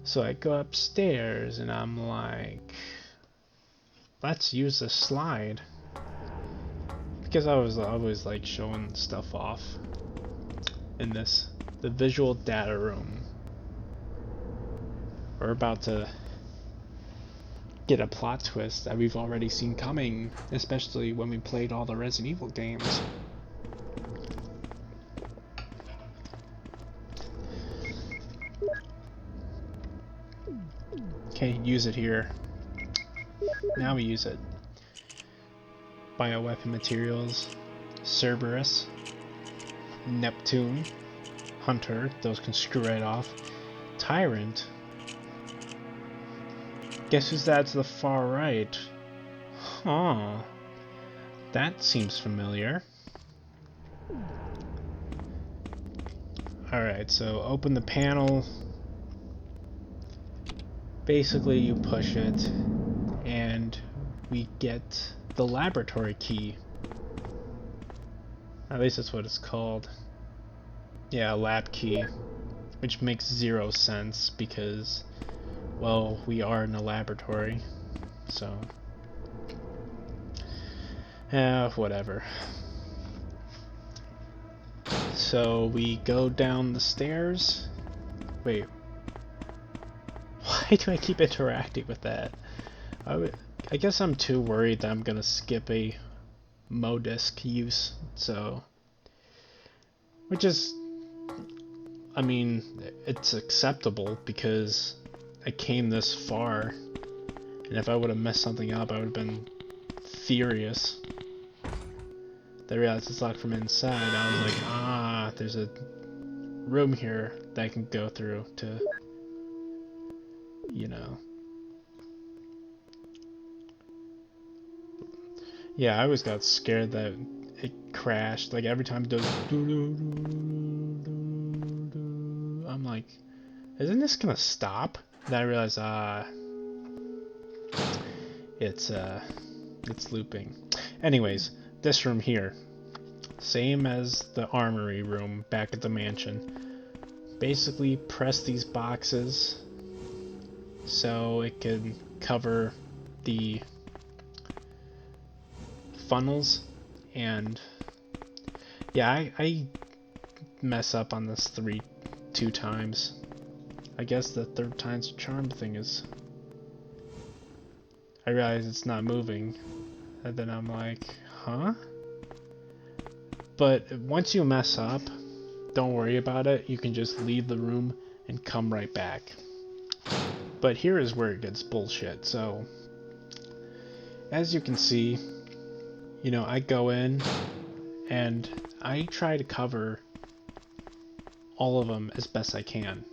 So I go upstairs and I'm like, let's use the slide. Because I was always like showing stuff off in the visual data room. We're about to get a plot twist that we've already seen coming, especially when we played all the Resident Evil games. Okay, use it here. Now we use it. Bioweapon materials, Cerberus, Neptune, Hunter, those can screw right off. Tyrant. Guess who's that to the far right? Huh. That seems familiar. Alright, so open the panel. Basically you push it and we get the laboratory key. At least that's what it's called. Yeah, a lab key. Which makes 0 sense because, well, we are in a laboratory. So, whatever. So we go down the stairs. Wait. Why do I keep interacting with that? I guess I'm too worried that I'm gonna skip a Modisk use, so... Which is... I mean, it's acceptable because I came this far, and if I would have messed something up, I would have been furious. Then I realized it's locked from inside. I was like, ah, there's a room here that I can go through to, you know. Yeah, I always got scared that it crashed. Like every time it does, I'm like, isn't this gonna stop? Then I realized, it's looping. Anyways, this room here, same as the armory room back at the mansion. Basically, press these boxes so it can cover the funnels, and yeah, I mess up on this two times. I guess the third time's a charm thing is. I realize it's not moving, and then I'm like, huh? But once you mess up, don't worry about it. You can just leave the room and come right back. But here is where it gets bullshit. So, as you can see, you know, I go in and I try to cover all of them as best I can.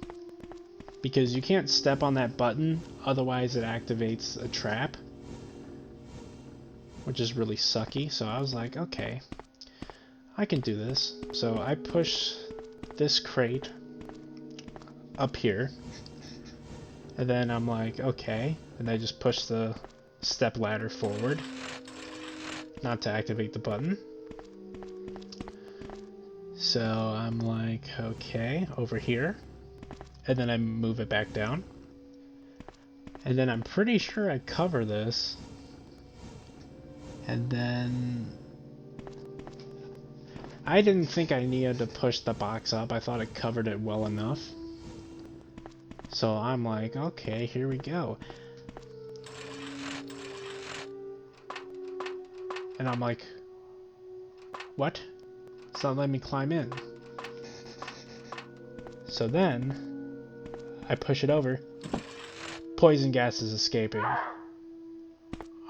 Because you can't step on that button, otherwise it activates a trap. Which is really sucky, so I was like, okay, I can do this. So I push this crate up here, and then I'm like, okay, and I just push the step ladder forward, not to activate the button. So I'm like, okay, over here, and then I move it back down, and then I'm pretty sure I cover this, and then I didn't think I needed to push the box up. I thought it covered it well enough. So I'm like, okay, here we go. And I'm like, what? It's not letting me climb in. So then I push it over. Poison gas is escaping.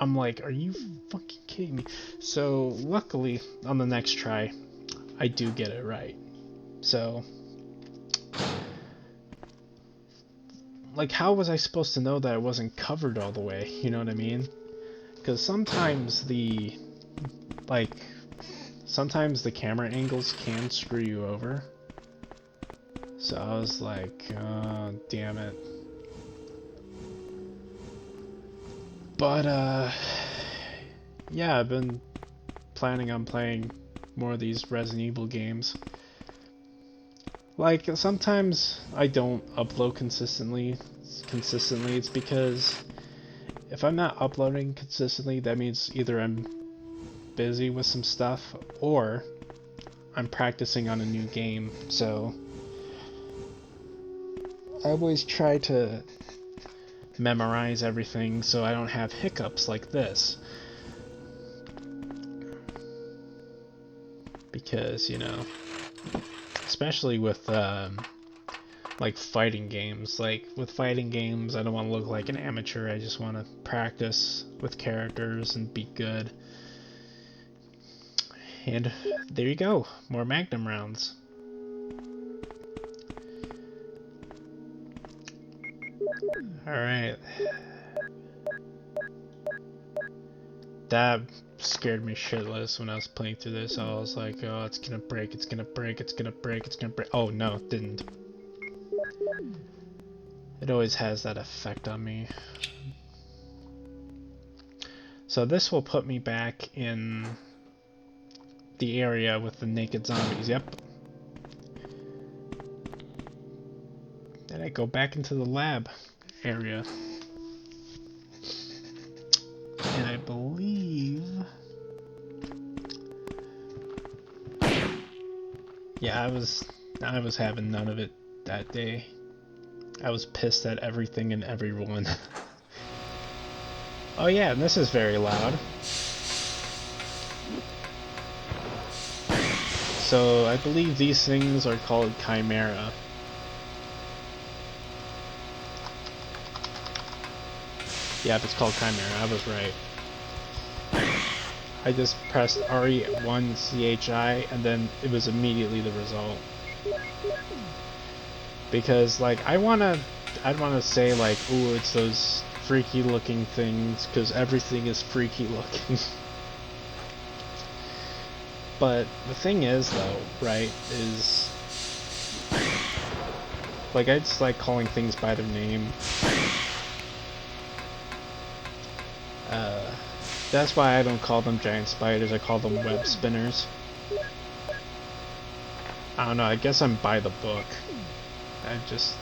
I'm like, are you fucking kidding me? So luckily on the next try, I do get it right. So, like, how was I supposed to know that it wasn't covered all the way? You know what I mean? Because sometimes sometimes the camera angles can screw you over. So I was like, oh, damn it. But, yeah, I've been planning on playing more of these Resident Evil games. Like, sometimes I don't upload consistently. It's because if I'm not uploading consistently, that means either I'm busy with some stuff or I'm practicing on a new game. So I always try to memorize everything so I don't have hiccups like this. Because, you know, especially with like fighting games. Like with fighting games, I don't want to look like an amateur. I just want to practice with characters and be good. And there you go, more Magnum rounds. Alright. That scared me shitless when I was playing through this. I was like, oh, it's gonna break, it's gonna break, it's gonna break, it's gonna break. Oh no, it didn't. It always has that effect on me. So this will put me back in the area with the naked zombies. Yep. Then I go back into the lab area. And I believe... yeah, I was having none of it that day. I was pissed at everything and everyone. Oh yeah, and this is very loud. So I believe these things are called Chimera. Yep, it's called Chimera, I was right. I just pressed RE1CHI and then it was immediately the result. Because like I'd wanna say like, ooh, it's those freaky looking things, because everything is freaky looking. But the thing is though, right, is like I just like calling things by their name. That's why I don't call them giant spiders, I call them web spinners. I don't know, I guess I'm by the book. I just...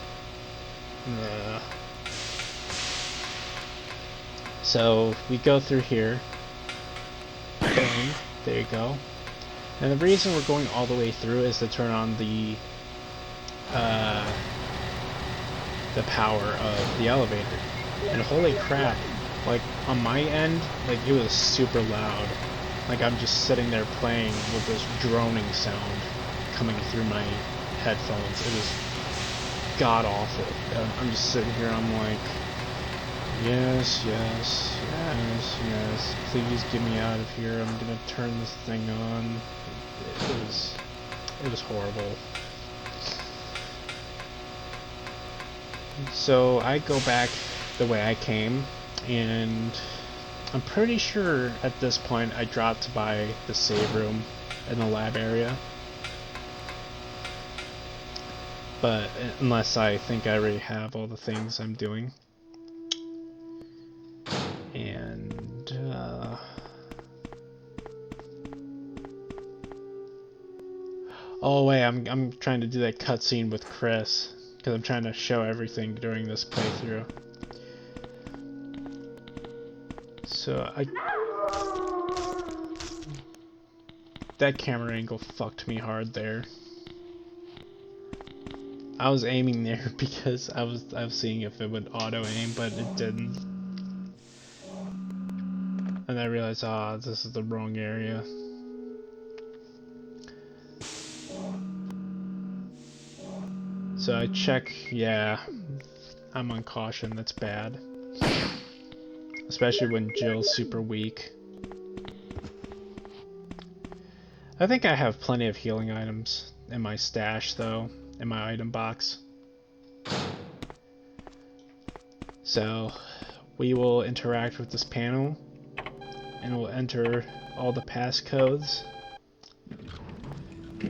So, we go through here. Bang. There you go. And the reason we're going all the way through is to turn on the power of the elevator. And holy crap, like, on my end, like, it was super loud. Like, I'm just sitting there playing with this droning sound coming through my headphones. It was god-awful. I'm just sitting here, I'm like, yes, yes, yes, yes, please get me out of here, I'm gonna turn this thing on. It was horrible. So I go back the way I came, and I'm pretty sure at this point I dropped by the save room in the lab area. But unless I think I already have all the things I'm doing. And oh wait, I'm trying to do that cutscene with Chris because I'm trying to show everything during this playthrough. So that camera angle fucked me hard there. I was aiming there because I was seeing if it would auto aim, but it didn't. And I realized, ah, this is the wrong area. So I check, yeah, I'm on caution, that's bad. Especially when Jill's super weak. I think I have plenty of healing items in my stash, though, in my item box. So, we will interact with this panel, and we'll enter all the passcodes,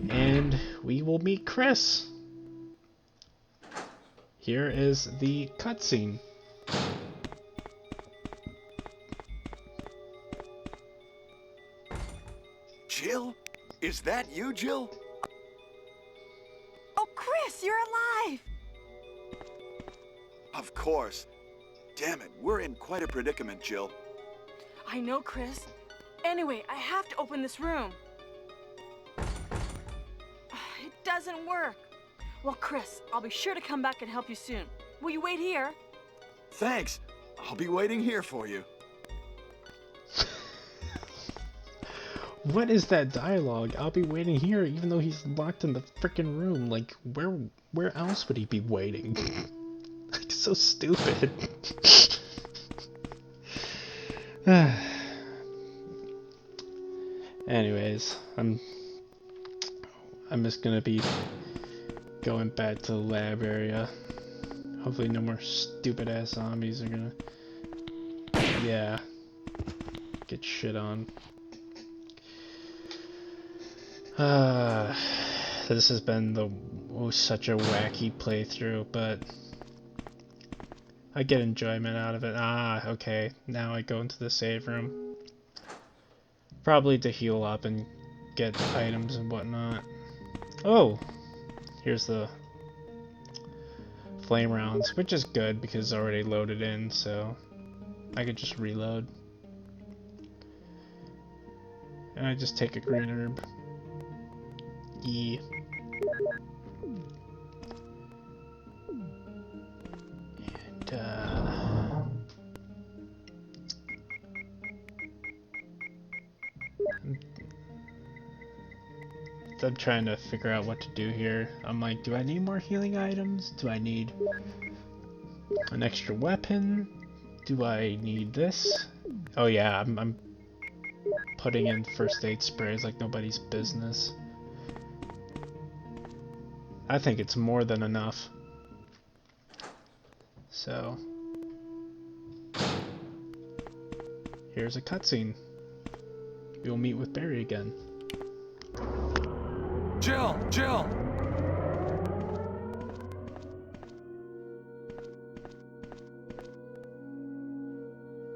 and we will meet Chris. Here is the cutscene. Jill? Is that you, Jill? Oh, Chris! Of course. Damn it, we're in quite a predicament, Jill. I know, Chris. Anyway, I have to open this room. It doesn't work. Well, Chris, I'll be sure to come back and help you soon. Will you wait here? Thanks. I'll be waiting here for you. What is that dialogue? I'll be waiting here, even though he's locked in the freaking room. Like, where else would he be waiting? Like, so stupid. Anyways, I'm just gonna be going back to the lab area. Hopefully no more stupid ass zombies are gonna, yeah, get shit on. This has been such a wacky playthrough, but I get enjoyment out of it. Okay, now I go into the save room. Probably to heal up and get items and whatnot. Oh! Here's the flame rounds, which is good because it's already loaded in, so I could just reload. And I just take a green herb. Yeah. And I'm trying to figure out what to do here. I'm like, do I need more healing items? Do I need an extra weapon? Do I need this? Oh yeah, I'm putting in first aid sprays like nobody's business. I think it's more than enough. So here's a cutscene. We'll meet with Barry again. Jill! Jill!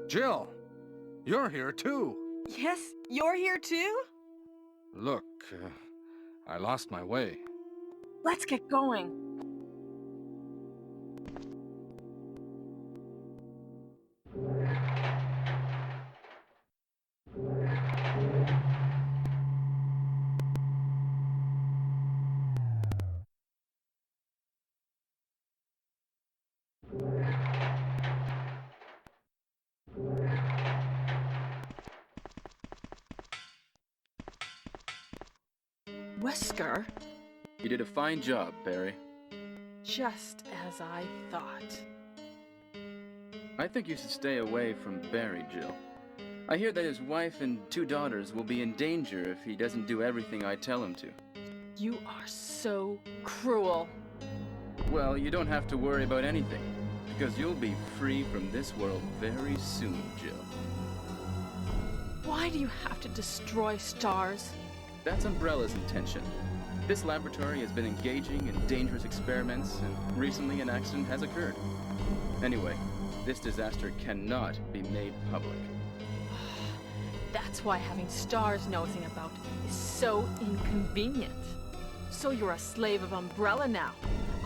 Jill! You're here too! Yes, you're here too? Look, I lost my way. Let's get going. Wesker? You did a fine job, Barry. Just as I thought. I think you should stay away from Barry, Jill. I hear that his wife and 2 daughters will be in danger if he doesn't do everything I tell him to. You are so cruel. Well, you don't have to worry about anything, because you'll be free from this world very soon, Jill. Why do you have to destroy stars? That's Umbrella's intention. This laboratory has been engaging in dangerous experiments, and recently an accident has occurred. Anyway, this disaster cannot be made public. That's why having stars nosing about is so inconvenient. So you're a slave of Umbrella now,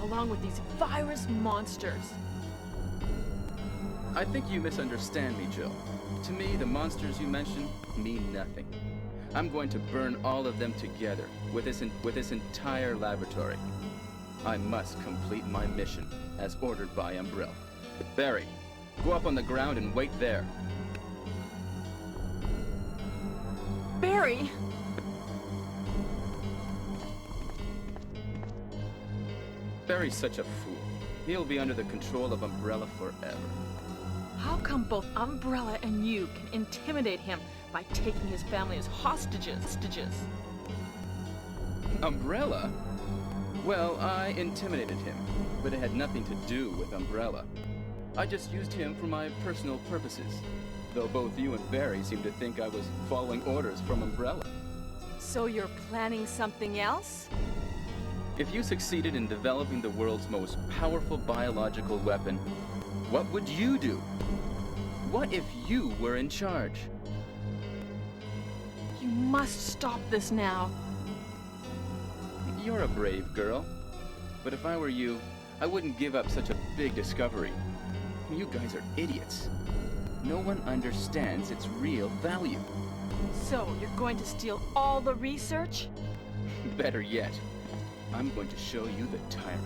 along with these virus monsters. I think you misunderstand me, Jill. To me, the monsters you mention mean nothing. I'm going to burn all of them together with this entire laboratory. I must complete my mission as ordered by Umbrella. Barry, go up on the ground and wait there. Barry! Barry's such a fool. He'll be under the control of Umbrella forever. How come both Umbrella and you can intimidate him by taking his family as hostages? Umbrella? Well, I intimidated him, but it had nothing to do with Umbrella. I just used him for my personal purposes, though both you and Barry seem to think I was following orders from Umbrella. So you're planning something else? If you succeeded in developing the world's most powerful biological weapon, what would you do? What if you were in charge? You must stop this now. You're a brave girl, but if I were you, I wouldn't give up such a big discovery. You guys are idiots. No one understands its real value. So, you're going to steal all the research? Better yet, I'm going to show you the tyrant.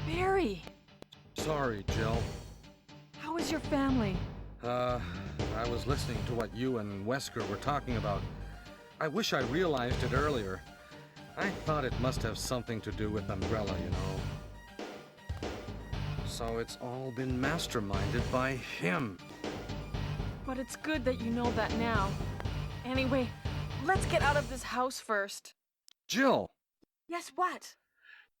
Barry! Sorry, Jill. How is your family? I was listening to what you and Wesker were talking about. I wish I realized it earlier. I thought it must have something to do with Umbrella, you know. So it's all been masterminded by him. But it's good that you know that now. Anyway, let's get out of this house first. Jill, Yes, what?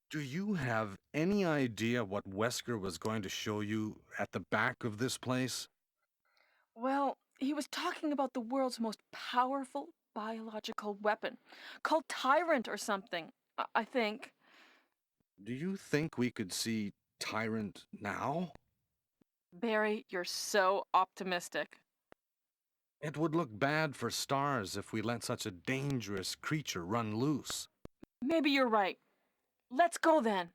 do you have any idea what Wesker was going to show you at the back of this place? Well, he was talking about the world's most powerful biological weapon, called Tyrant or something, I think. Do you think we could see Tyrant now? Barry, you're so optimistic. It would look bad for Stars if we let such a dangerous creature run loose. Maybe you're right. Let's go then.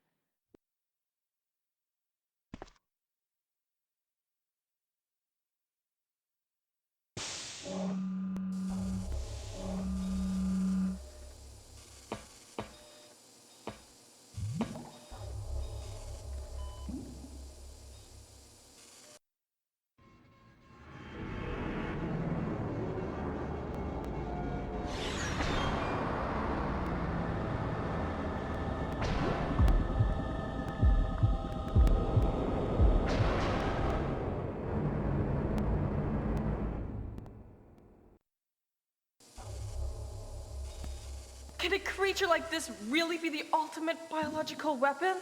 Can a creature like this really be the ultimate biological weapon?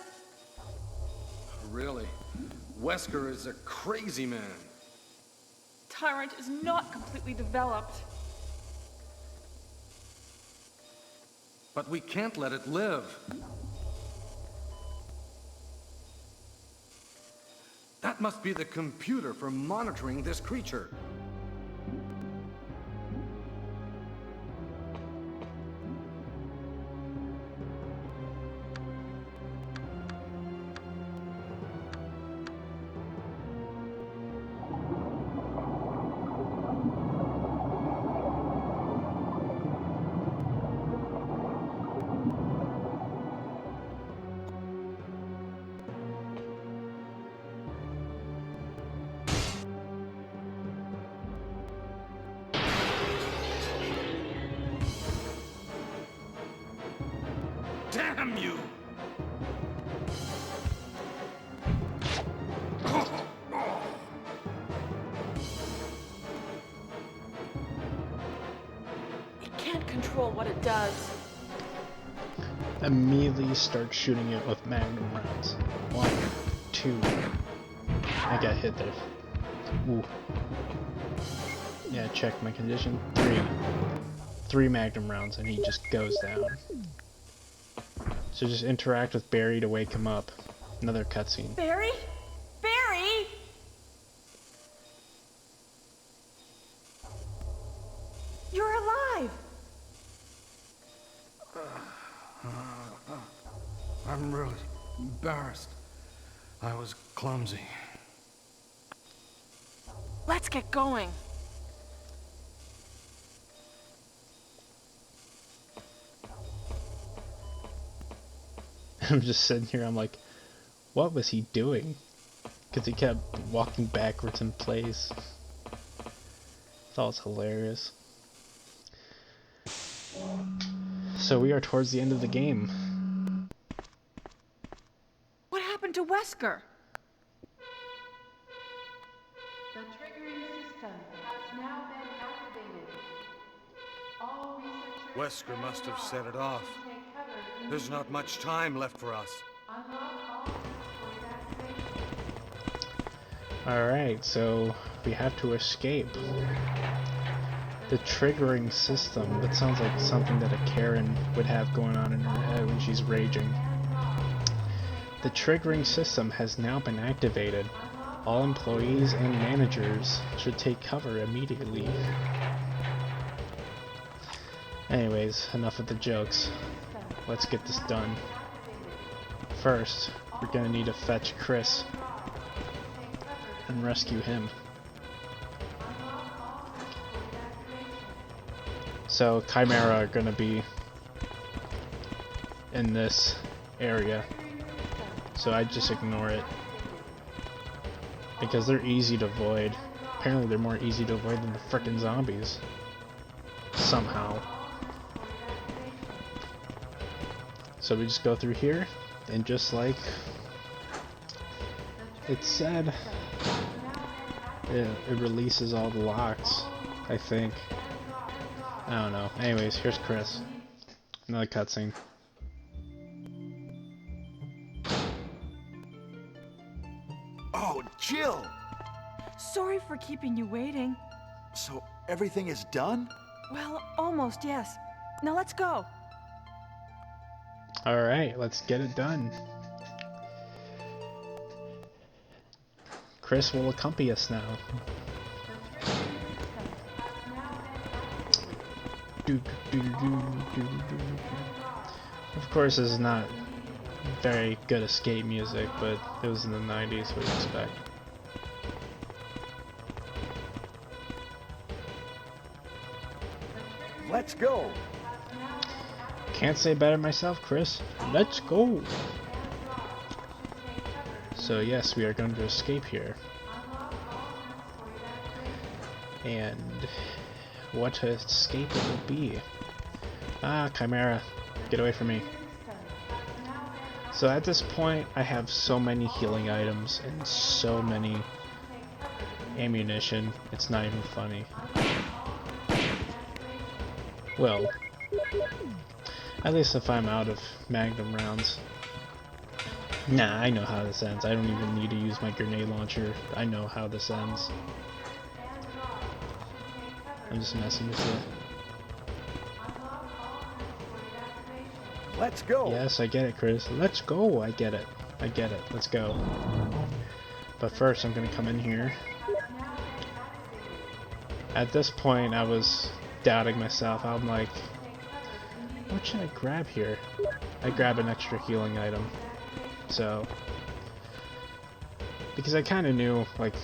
Really? Wesker is a crazy man. Tyrant is not completely developed. But we can't let it live. That must be the computer for monitoring this creature. Damn you! It can't control what it does. Immediately start shooting it with magnum rounds. 1, 2. I got hit there. Ooh. Yeah, check my condition. 3. 3 magnum rounds and he just goes down. So just interact with Barry to wake him up. Another cutscene. Barry? Barry! You're alive! I'm really embarrassed. I was clumsy. Let's get going. I'm just sitting here, I'm like, what was he doing? Because he kept walking backwards in place. Thought it was hilarious. So we are towards the end of the game. What happened to Wesker? The triggering system has now been activated. All researchers Wesker must have set it off. take cover in There's not much time left for us. unlock all for evacuation. Alright, so we have to escape. The triggering system, that sounds like something that a Karen would have going on in her head when she's raging. The triggering system has now been activated. All employees and managers should take cover immediately. Anyways, enough of the jokes. Let's get this done. First, we're gonna need to fetch Chris and rescue him. So Chimera are gonna be in this area, so I just ignore it because they're easy to avoid. Apparently they're more easy to avoid than the frickin' zombies somehow. So we just go through here, and just like it said, it releases all the locks, I think. I don't know. Anyways, here's Chris. Another cutscene. Oh, Jill! Sorry for keeping you waiting. So everything is done? Well, almost, yes. Now let's go. Alright, let's get it done. Chris will accompany us now. Of course, this is not very good escape music, but it was in the 90s, what do you expect? Let's go! Can't say better myself, Chris. Let's go! So yes, we are going to escape here. And what escape it will be. Ah, Chimera, get away from me. So at this point, I have so many healing items and so many ammunition, it's not even funny. Well, at least if I'm out of Magnum rounds. Nah, I know how this ends. I don't even need to use my grenade launcher. I know how this ends. I'm just messing with you. Let's go! Yes, I get it, Chris. Let's go! I get it. I get it. Let's go. But first, I'm gonna come in here. At this point, I was doubting myself. I'm like, what should I grab here? I grab an extra healing item. So, because I kind of knew, like,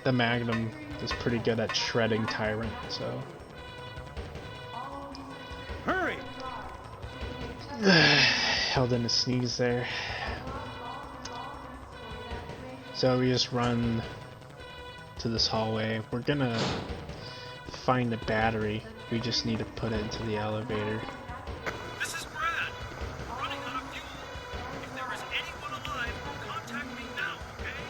the Magnum is pretty good at shredding Tyrant, so. Hurry! Held in a sneeze there. So we just run to this hallway. We're gonna find a battery. We just need to put it into the elevator. This is Brad. We're running out of fuel. If there is anyone alive, contact me now, okay?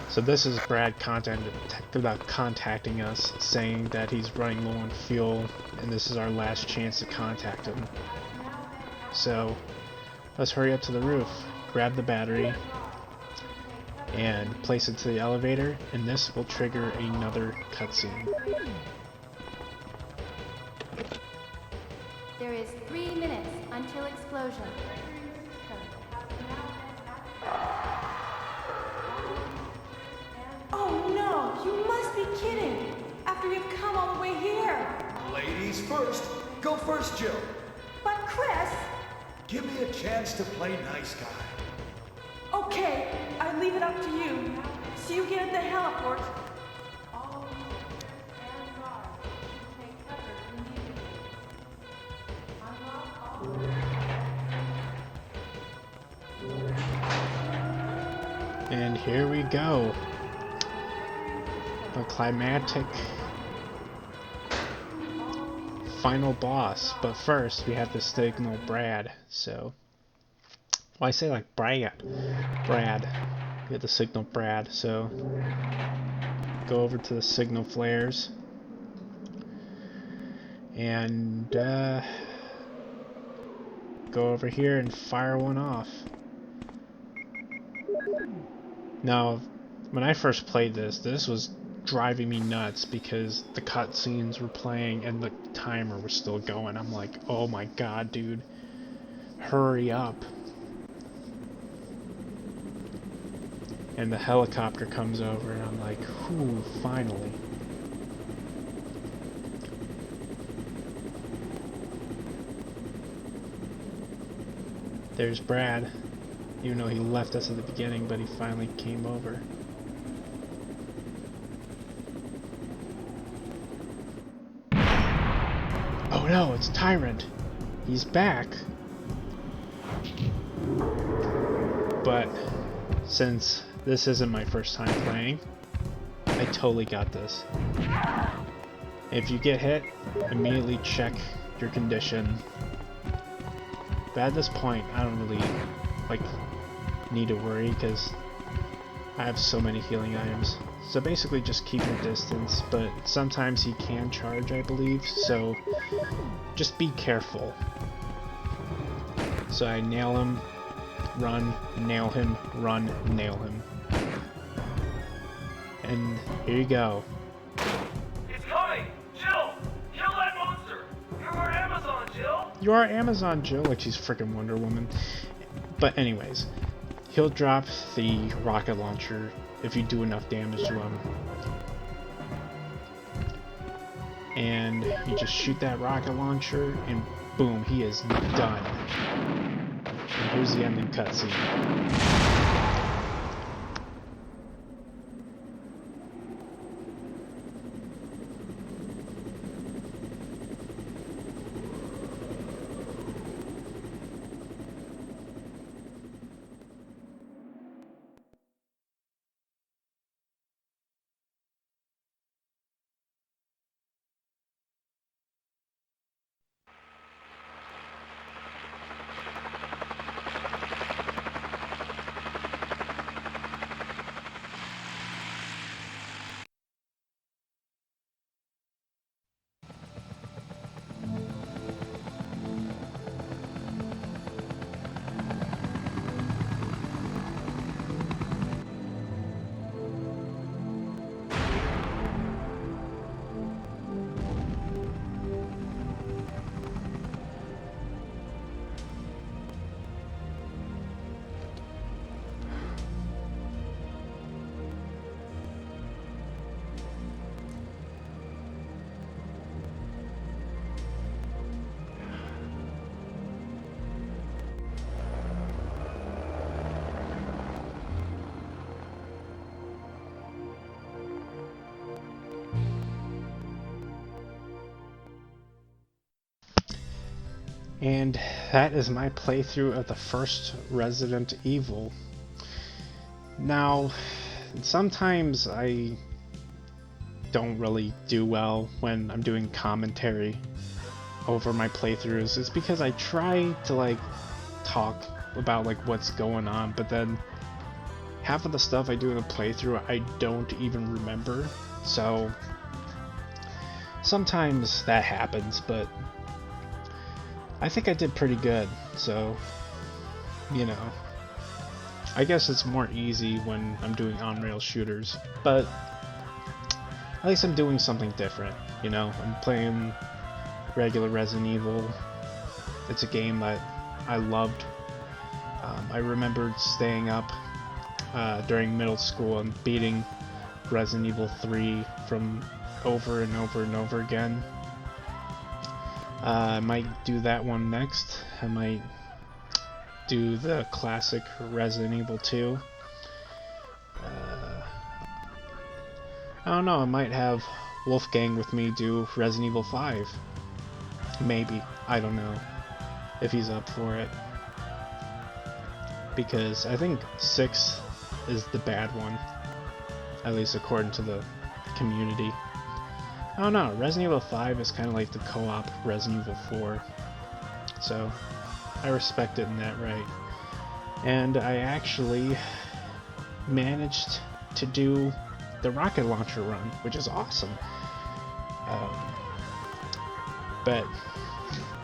So this is Brad contacting us, saying that he's running low on fuel, and this is our last chance to contact him. So let's hurry up to the roof, grab the battery, and place it to the elevator, and this will trigger another cutscene. There is 3 minutes until explosion. Oh no, you must be kidding! After we've come all the way here! Ladies first. Go first, Jill. But Chris! Give me a chance to play nice guy. Okay, I leave it up to you. See you again at the heliport. All users and guards should take cover immediately. Unlock all. And here we go. The climactic final boss. But first, we have to signal Brad. So, well, I say like Brad. We have to signal Brad. So, go over to the signal flares. And go over here and fire one off. Now, when I first played this was driving me nuts because the cutscenes were playing and the timer was still going. I'm like, oh my god, dude. Hurry up. And the helicopter comes over and I'm like, whew, finally. There's Brad. Even though he left us at the beginning, but he finally came over. Oh no, it's Tyrant. He's back. But since this isn't my first time playing, I totally got this. If you get hit, immediately check your condition. But at this point, I don't really need to worry because I have so many healing items. So basically just keep your distance, but sometimes he can charge, I believe, so just be careful. So I nail him, run, nail him, run, nail him. And here you go. It's coming! Jill! Kill that monster! You're our Amazon, Jill! You are Amazon Jill, like she's freaking Wonder Woman. But anyways, he'll drop the rocket launcher if you do enough damage to him. And you just shoot that rocket launcher and boom, he is done. And here's the ending cutscene. And that is my playthrough of the first Resident Evil. Now, sometimes I don't really do well when I'm doing commentary over my playthroughs. It's because I try to talk about what's going on, but then half of the stuff I do in a playthrough I don't even remember. So sometimes that happens, but I think I did pretty good, so, you know, I guess it's more easy when I'm doing on-rail shooters, but at least I'm doing something different, you know, I'm playing regular Resident Evil. It's a game that I loved. I remembered staying up during middle school and beating Resident Evil 3 from over and over and over again. I might do that one next. I might do the classic Resident Evil 2. I don't know, I might have Wolfgang with me do Resident Evil 5. Maybe. I don't know if he's up for it. Because I think 6 is the bad one. At least according to the community. I don't know, Resident Evil 5 is kind of like the co-op Resident Evil 4, so I respect it in that right. And I actually managed to do the rocket launcher run, which is awesome. But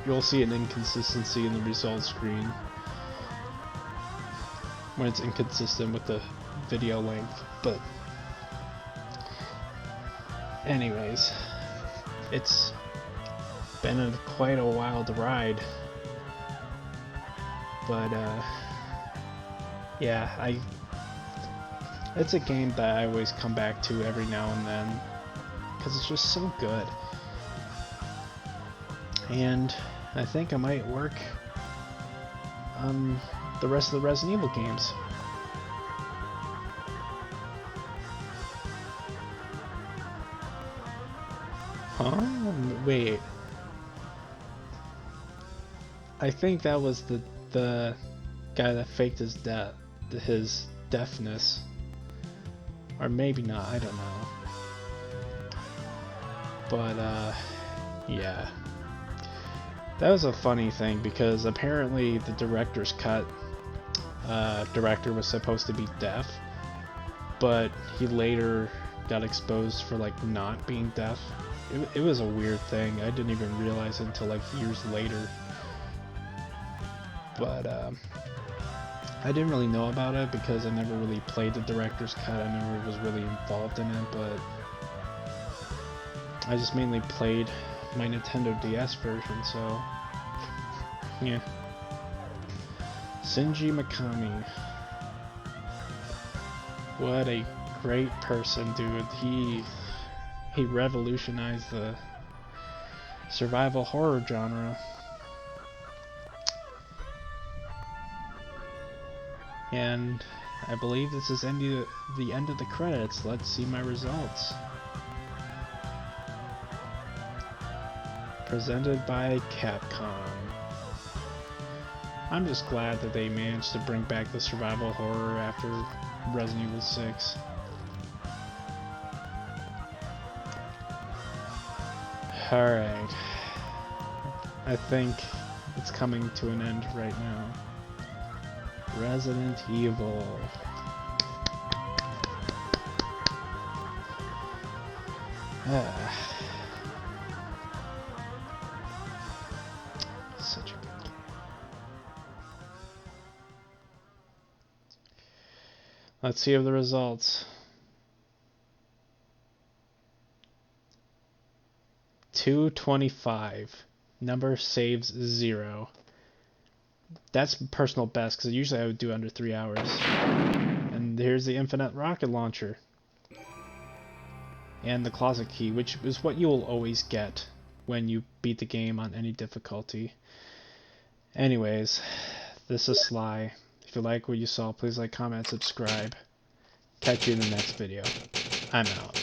you'll see an inconsistency in the results screen when it's inconsistent with the video length, but anyways, it's been quite a wild ride, but yeah, it's a game that I always come back to every now and then because it's just so good. And I think I might work on the rest of the Resident Evil games. Huh? Wait. I think that was the guy that faked his deafness. Or maybe not, I don't know. But yeah. That was a funny thing because apparently the director's cut director was supposed to be deaf, but he later got exposed for like not being deaf. It was a weird thing. I didn't even realize it until like years later. But I didn't really know about it because I never really played the director's cut. I never was really involved in it, but I just mainly played my Nintendo DS version, so yeah. Shinji Mikami. What a great person, dude. He revolutionized the survival horror genre. And I believe this is the end of the credits. Let's see my results. Presented by Capcom. I'm just glad that they managed to bring back the survival horror after Resident Evil 6. Alright. I think it's coming to an end right now. Resident Evil. Such a good game. Let's see the results. 225. Number saves 0. That's personal best because usually I would do under 3 hours. And here's the infinite rocket launcher. And the closet key, which is what you will always get when you beat the game on any difficulty. Anyways, this is Sly. If you like what you saw, please like, comment, subscribe. Catch you in the next video. I'm out.